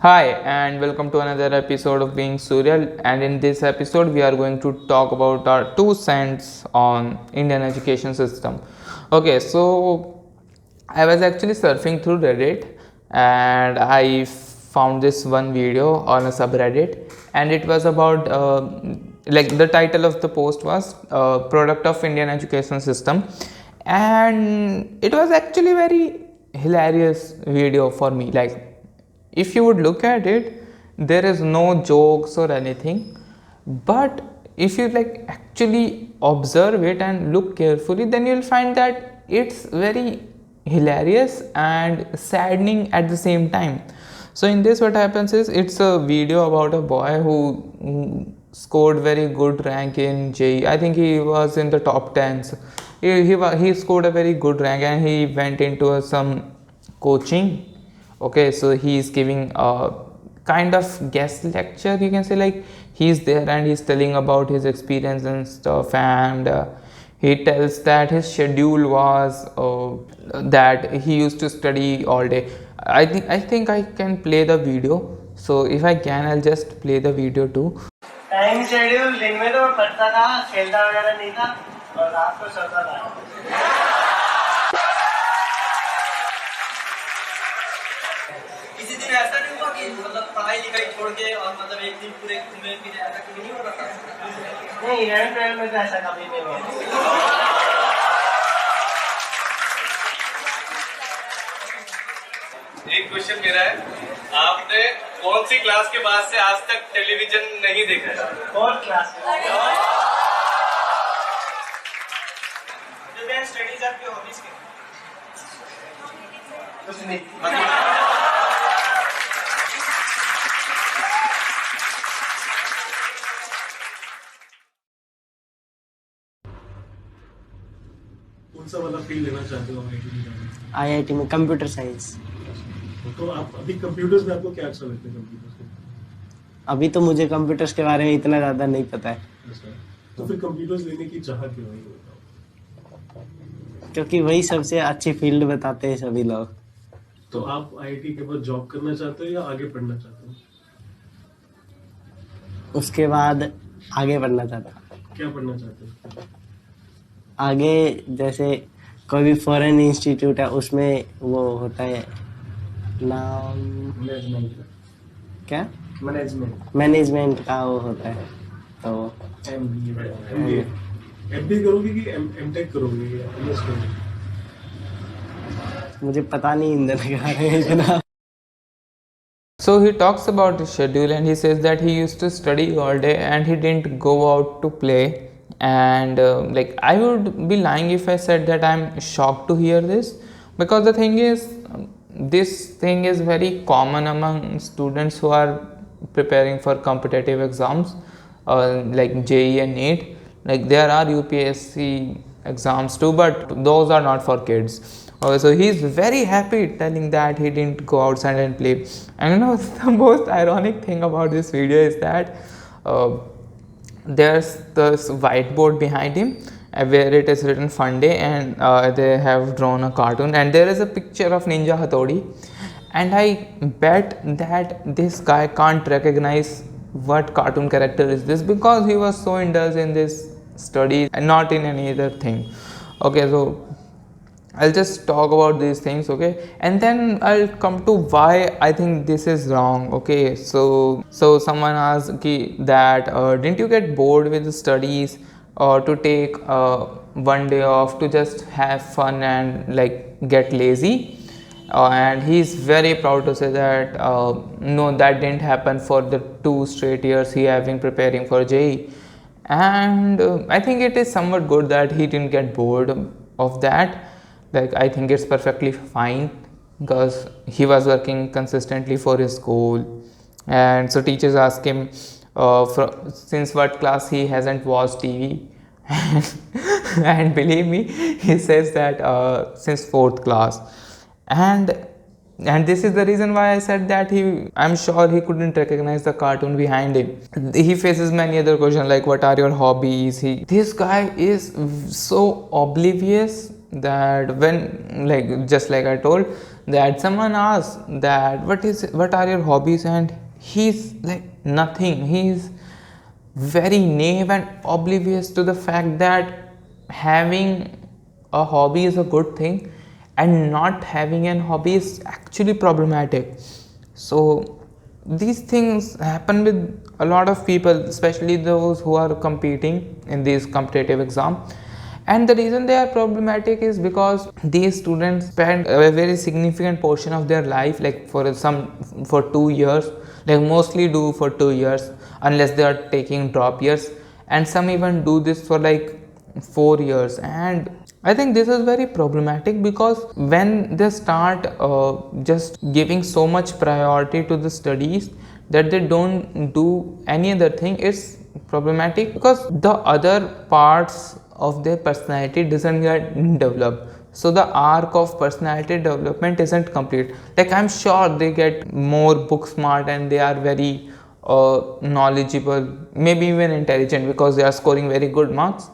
Hi, and welcome to another episode of Being Surreal. And in this episode, we are going to talk about our 2 cents on Indian education system. Okay, so I was actually surfing through Reddit, and I found this one video on a subreddit, and it was about like the title of the post was "Product of Indian Education System," and it was actually very hilarious video for me. Like, if you would look at it, there is no jokes or anything, but if you like actually observe it and look carefully, then you'll find that it's very hilarious and saddening at the same time. So in this, what happens is, it's a video about a boy who scored very good rank in JEE. I think he was in the top 10s. He scored a very good rank, and he went into some coaching. Okay, so he is giving a kind of guest lecture, you can say. Like, he's there and he's telling about his experience and stuff, and he tells that his schedule was that he used to study all day. I think I can play the video. So if I can, I'll just play the video too. Time schedule दिन में तो पढ़ता था, खेलता वगैरह नहीं था, और रात को सोता था। किसी दिन ऐसा नहीं हुआ कि मतलब पढ़ाई लिखाई छोड़ के और मतलब एक दिन पूरे घूमे फिरे, ऐसा कभी नहीं होता था? नहीं, 11th-12 में तो ऐसा कभी नहीं हुआ। एक क्वेश्चन मेरा है, आपने कौन सी क्लास के बाद से आज तक टेलीविजन नहीं देखा है? 4th क्लास में। जो मैं स्टडीज आपकी हॉबीज के कुछ नहीं। कौन सा वाला फील्ड लेना चाहते हो आईआईटी में? आईआईटी में कंप्यूटर साइंस। तो आप अभी कंप्यूटर्स में आपको क्या अच्छा लगता है कंप्यूटर्स में? अभी तो मुझे कंप्यूटर्स के बारे में इतना ज़्यादा नहीं पता है, अच्छा, तो फिर कंप्यूटर्स लेने की चाह क्यों है, ये बताओ। क्योंकि वही सबसे अच्छी फील्ड बताते हैं सभी लोग। तो आप आईआईटी के बाद जॉब करना चाहते हो या आगे पढ़ना चाहते हो? उसके बाद आगे बढ़ना चाहता हूँ। क्या पढ़ना चाहते हो? आगे जैसे कोई भी फॉरेन इंस्टीट्यूट है, उसमें वो होता है नाम मैनेजमेंट। क्या, मैनेजमेंट मैनेजमेंट का वो होता है, तो एमबीए एमबीए करोगे कि एमटेक करोगे या एमएस करोगे? मुझे पता नहीं इन दोनों के बारे में इतना। So he talks about his schedule, and he says that he used to study all day and he didn't go out to play. And like, I would be lying if I said that I'm shocked to hear this, because the thing is, this thing is very common among students who are preparing for competitive exams, like JEE and NEET. Like, there are UPSC exams too, but those are not for kids. So he's very happy telling that he didn't go outside and play. And you know, the most ironic thing about this video is that there's this whiteboard behind him where it is written Fun Day, and they have drawn a cartoon, and there is a picture of Ninja Hattori. And I bet that this guy can't recognize what cartoon character is this, because he was so indulged in this study and not in any other thing. Okay, so I'll just talk about these things, okay, and then I'll come to why I think this is wrong. Okay, so someone asked that didn't you get bored with the studies, or to take one day off to just have fun and like get lazy? And he's very proud to say that no, that didn't happen for the 2 straight years he have been preparing for JEE. And I think it is somewhat good that he didn't get bored of that. Like, I think it's perfectly fine, because he was working consistently for his goal. And so teachers ask him since what class he hasn't watched TV. And believe me, he says that since 4th class. And this is the reason why I said that I'm sure he couldn't recognize the cartoon behind him. He faces many other questions like, what are your hobbies? This guy is so oblivious that when, like, just like I told, that someone asks that what are your hobbies, and he's like nothing. He's very naive and oblivious to the fact that having a hobby is a good thing and not having an hobby is actually problematic. So these things happen with a lot of people, especially those who are competing in these competitive exams. And the reason they are problematic is because these students spend a very significant portion of their life, like for 2 years, like mostly do for 2 years unless they are taking drop years, and some even do this for like 4 years. And I think this is very problematic because when they start just giving so much priority to the studies that they don't do any other thing, it's problematic because the other parts of their personality doesn't get developed. So the arc of personality development isn't complete. Like I'm sure they get more book smart and they are very knowledgeable, maybe even intelligent because they are scoring very good marks,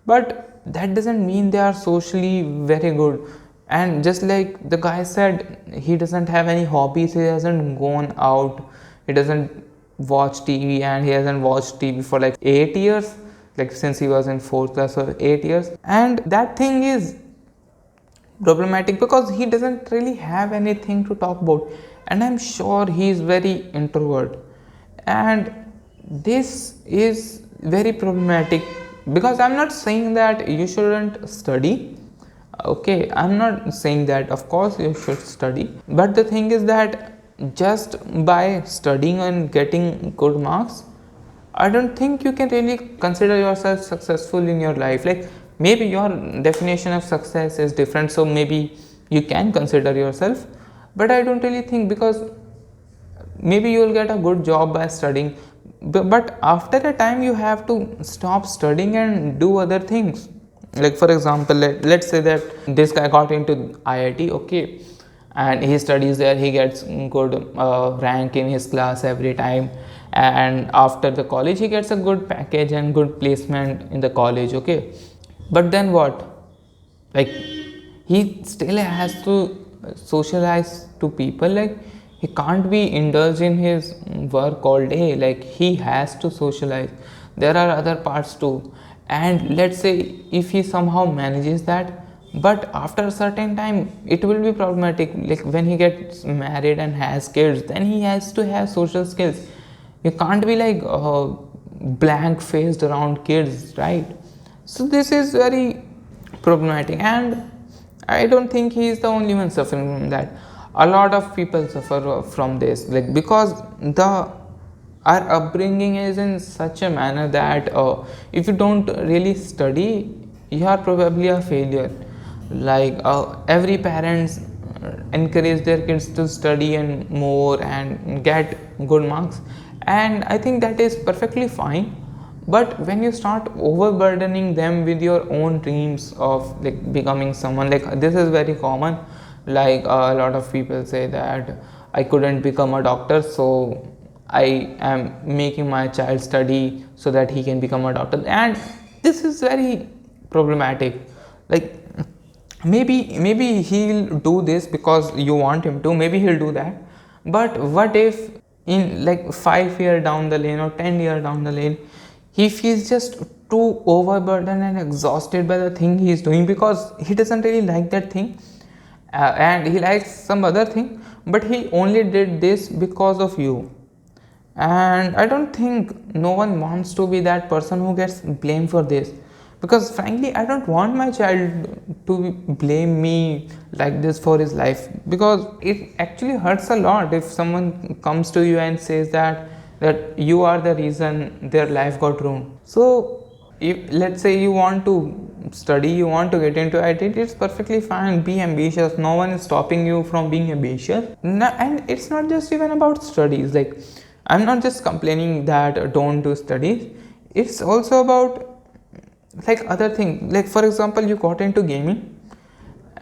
but that doesn't mean they are socially very good. And just like the guy said, he doesn't have any hobbies, he hasn't gone out, he doesn't watch TV, and he hasn't watched TV for like 8 years, like since he was in 4th class, or 8 years. And that thing is problematic because he doesn't really have anything to talk about, and I'm sure he is very introvert. And this is very problematic because I'm not saying that you shouldn't study, okay, I'm not saying that, of course you should study, but the thing is that just by studying and getting good marks, I don't think you can really consider yourself successful in your life. Like maybe your definition of success is different, so maybe you can consider yourself, but I don't really think, because maybe you will get a good job by studying, but after a time you have to stop studying and do other things. Like for example, let's say that this guy got into IIT, okay, and he studies there, he gets good rank in his class every time, and after the college he gets a good package and good placement in the college, okay, but then what? Like he still has to socialize to people, like he can't be indulged in his work all day, like he has to socialize. There are other parts too, and let's say if he somehow manages that, but after a certain time it will be problematic. Like when he gets married and has kids, then he has to have social skills. You can't be like blank faced around kids, right? So this is very problematic, and I don't think he is the only one suffering from that. A lot of people suffer from this, like because our upbringing is in such a manner that if you don't really study, you are probably a failure. Like every parents encourage their kids to study and more and get good marks, and I think that is perfectly fine. But when you start overburdening them with your own dreams of like becoming someone, like this is very common. Like a lot of people say that I couldn't become a doctor, so I am making my child study so that he can become a doctor, and this is very problematic. Like maybe he'll do this because you want him to, maybe he'll do that, but what if in like 5 years down the lane or 10 years down the lane he feels just too overburdened and exhausted by the thing he is doing because he doesn't really like that thing, and he likes some other thing, but he only did this because of you. And I don't think no one wants to be that person who gets blamed for this, because frankly I don't want my child to blame me like this for his life, because it actually hurts a lot if someone comes to you and says that you are the reason their life got ruined. So if let's say you want to study, you want to get into IT, it's perfectly fine, be ambitious, no one is stopping you from being ambitious. And it's not just even about studies, like I'm not just complaining that don't do studies, it's also about like other things. Like for example, you got into gaming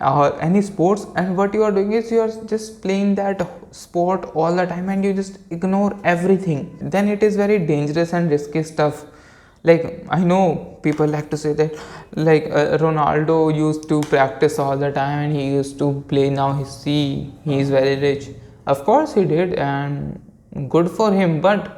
or any sports, and what you are doing is you are just playing that sport all the time and you just ignore everything, then it is very dangerous and risky stuff. Like, I know people like to say that, like, Ronaldo used to practice all the time and he used to play. Now he is very rich. Of course he did, and good for him. But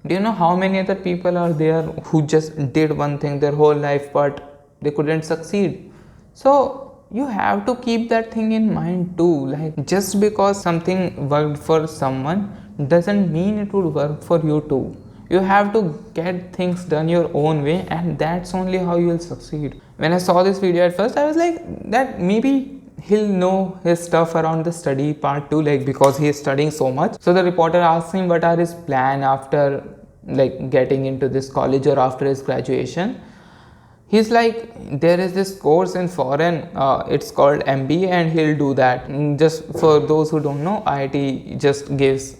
do you know how many other people are there who just did one thing their whole life but they couldn't succeed? So you have to keep that thing in mind too. Like, just because something worked for someone doesn't mean it would work for you too. You have to get things done your own way, and that's only how you will succeed. When I saw this video at first, I was like, that maybe he'll know his stuff around the study part too, like, because he is studying so much. So the reporter asked him what are his plan after like getting into this college or after his graduation. He's like, there is this course in foreign, it's called MBA, and he'll do that. Just for those who don't know, IIT just gives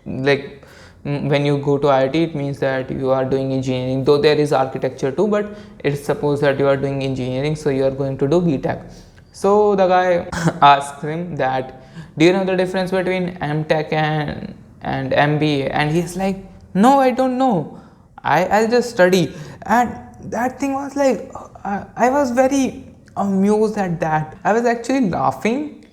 like, when you go to IIT, it means that you are doing engineering, though there is architecture too, but it's supposed that you are doing engineering, so you are going to do BTech. So the guy asked him that, do you know the difference between MTech and MBA? And he's like, no, I don't know. I'll just study. And that thing was like, I was very amused at that. I was actually laughing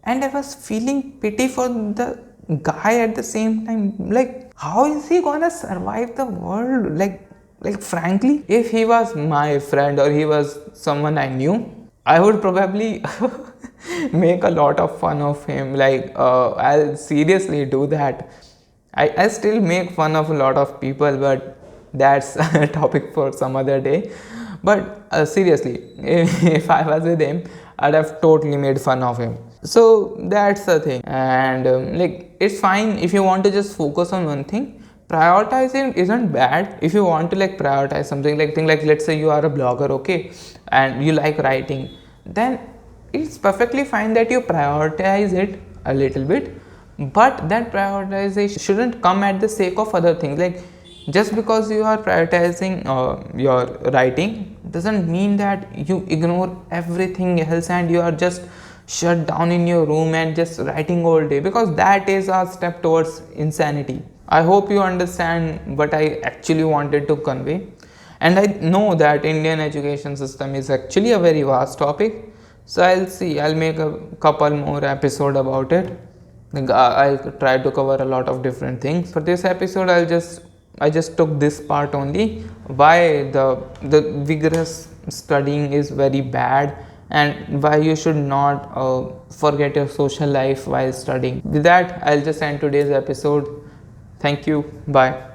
and I was feeling pity for the guy at the same time. Like, how is he gonna survive the world? Like frankly, if he was my friend or he was someone I knew, I would probably make a lot of fun of him. Like, I'll seriously do that. I still make fun of a lot of people, but that's a topic for some other day. But seriously, if I was with him, I'd have totally made fun of him. So that's the thing. And like, it's fine if you want to just focus on one thing. Prioritizing isn't bad. If you want to like prioritize something, like thing, like let's say you are a blogger, okay, and you like writing, then it's perfectly fine that you prioritize it a little bit, but that prioritization shouldn't come at the sake of other things. Like, just because you are prioritizing your writing doesn't mean that you ignore everything else and you are just shut down in your room and just writing all day, because that is a step towards insanity. I hope you understand what I actually wanted to convey. And I know that Indian education system is actually a very vast topic. So I'll make a couple more episode about it. Like, I'll try to cover a lot of different things. For this episode, I just took this part only, why the vigorous studying is very bad and why you should not forget your social life while studying. With that, I'll just end today's episode. Thank you. Bye.